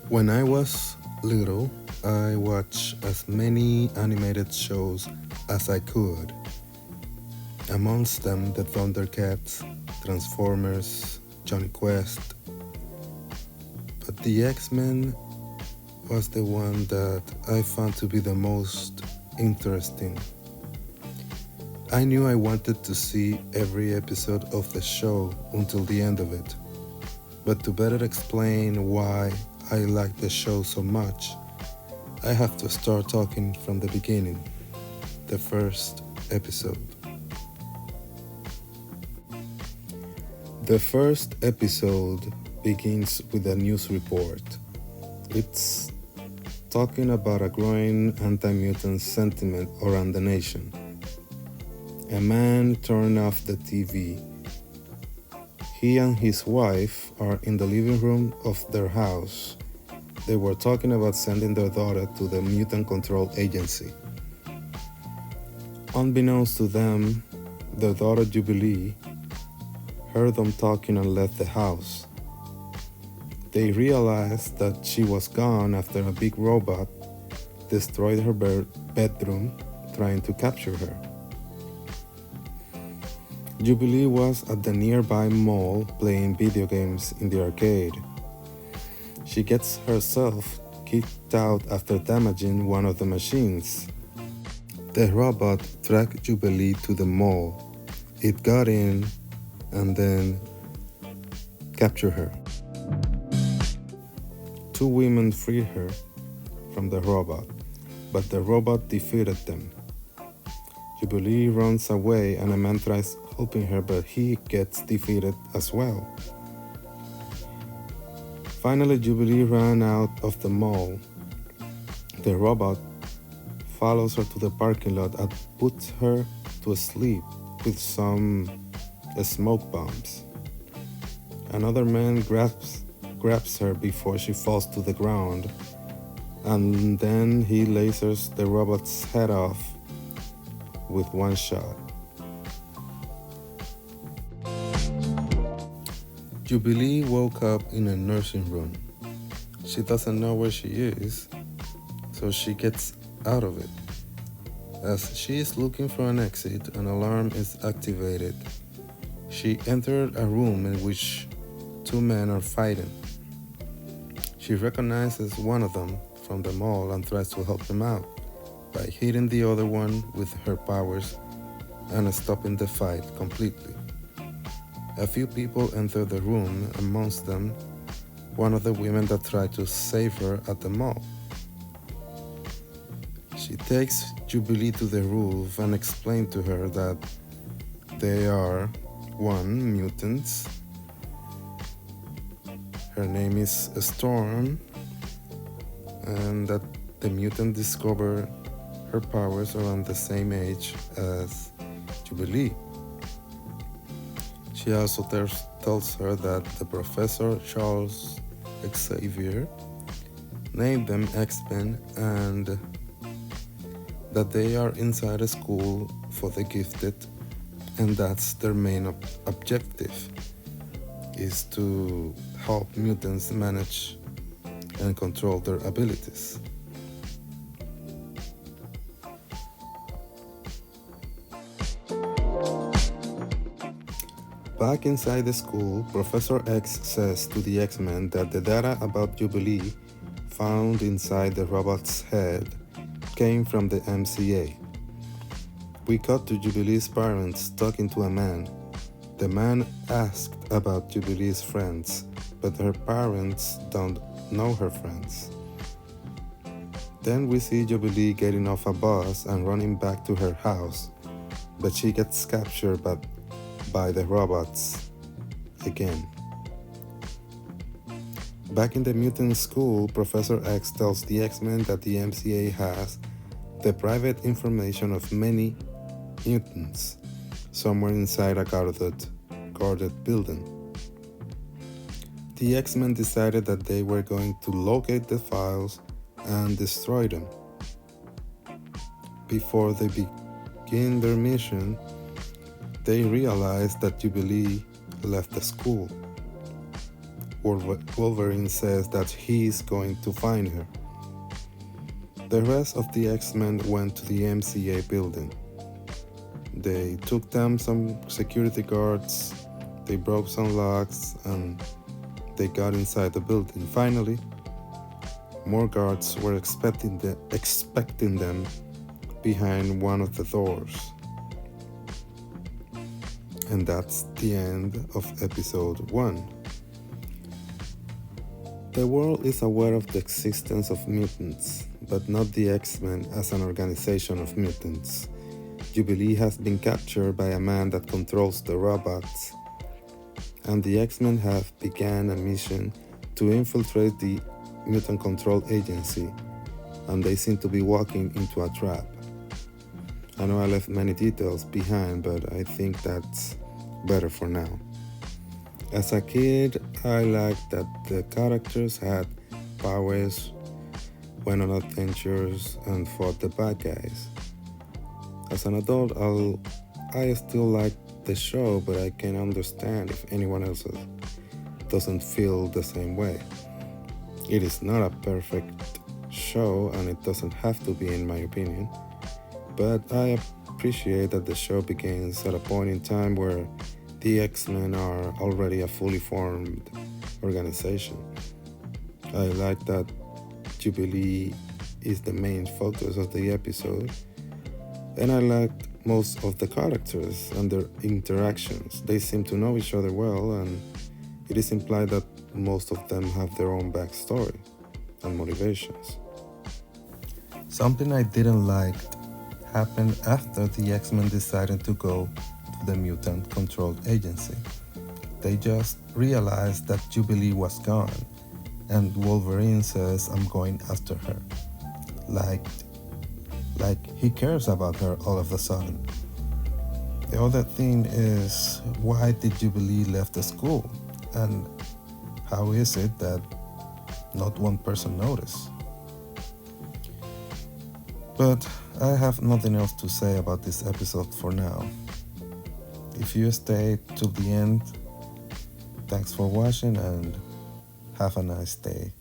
When I was little, I watched as many animated shows as I could. Amongst them, the Thundercats, Transformers, Johnny Quest. But the X-Men was the one that I found to be the most interesting. I knew I wanted to see every episode of the show until the end of it. But to better explain why I like the show so much, I have to start talking from the beginning, the first episode. The first episode begins with a news report. It's talking about a growing anti-mutant sentiment around the nation. A man turned off the TV. He and his wife are in the living room of their house. They were talking about sending their daughter to the Mutant Control Agency. Unbeknownst to them, their daughter Jubilee heard them talking and left the house. They realized that she was gone after a big robot destroyed her bedroom trying to capture her. Jubilee was at the nearby mall playing video games in the arcade. She gets herself kicked out after damaging one of the machines. The robot tracked Jubilee to the mall. It got in and then captured her. Two women freed her from the robot, but the robot defeated them. Jubilee runs away and a man tries helping her, but he gets defeated as well. Finally, Jubilee ran out of the mall. The robot follows her to the parking lot and puts her to sleep with some smoke bombs. Another man grabs her before she falls to the ground, and then he lasers the robot's head off with one shot. Jubilee woke up in a nursing room. She doesn't know where she is, so she gets out of it. As she is looking for an exit, an alarm is activated. She entered a room in which two men are fighting. She recognizes one of them from the mall and tries to help him out by hitting the other one with her powers and stopping the fight completely. A few people enter the room, amongst them one of the women that tried to save her at the mall. She takes Jubilee to the roof and explains to her that they are mutants. Her name is Storm, and that the mutant discovered her powers around the same age as Jubilee. She also tells her that the Professor Charles Xavier named them X-Men and that they are inside a school for the gifted, and that's their main objective, is to help mutants manage and control their abilities. Back inside the school, Professor X says to the X-Men that the data about Jubilee found inside the robot's head came from the MCA. We cut to Jubilee's parents talking to a man. The man asked about Jubilee's friends, but her parents don't know her friends. Then we see Jubilee getting off a bus and running back to her house, but she gets captured by the robots again. Back in the mutant school, Professor X tells the X-Men that the MCA has the private information of many mutants somewhere inside a guarded building. The X-Men decided that they were going to locate the files and destroy them. Before they begin their mission, they realized that Jubilee left the school. Wolverine says that he is going to find her. The rest of the X-Men went to the MCA building. They took down some security guards, they broke some locks, and they got inside the building. Finally, more guards were expecting them behind one of the doors. And that's the end of episode 1. The world is aware of the existence of mutants, but not the X-Men as an organization of mutants. Jubilee has been captured by a man that controls the robots, and the X-Men have begun a mission to infiltrate the Mutant Control Agency, and they seem to be walking into a trap. I know I left many details behind, but I think that's better for now. As a kid, I liked that the characters had powers, went on adventures, and fought the bad guys. As an adult, I still like the show, but I can understand if anyone else doesn't feel the same way. It is not a perfect show, and it doesn't have to be, in my opinion, but I appreciate that the show begins at a point in time where the X-Men are already a fully formed organization. I like that Jubilee is the main focus of the episode, and I liked most of the characters and their interactions. They seem to know each other well, and it is implied that most of them have their own backstory and motivations. Something I didn't like happened after the X-Men decided to go to the Mutant Control Agency. They just realized that Jubilee was gone, and Wolverine says, "I'm going after her." Like he cares about her all of a sudden. The other thing is, why did Jubilee left the school? And how is it that not one person noticed? But I have nothing else to say about this episode for now. If you stayed till the end, thanks for watching and have a nice day.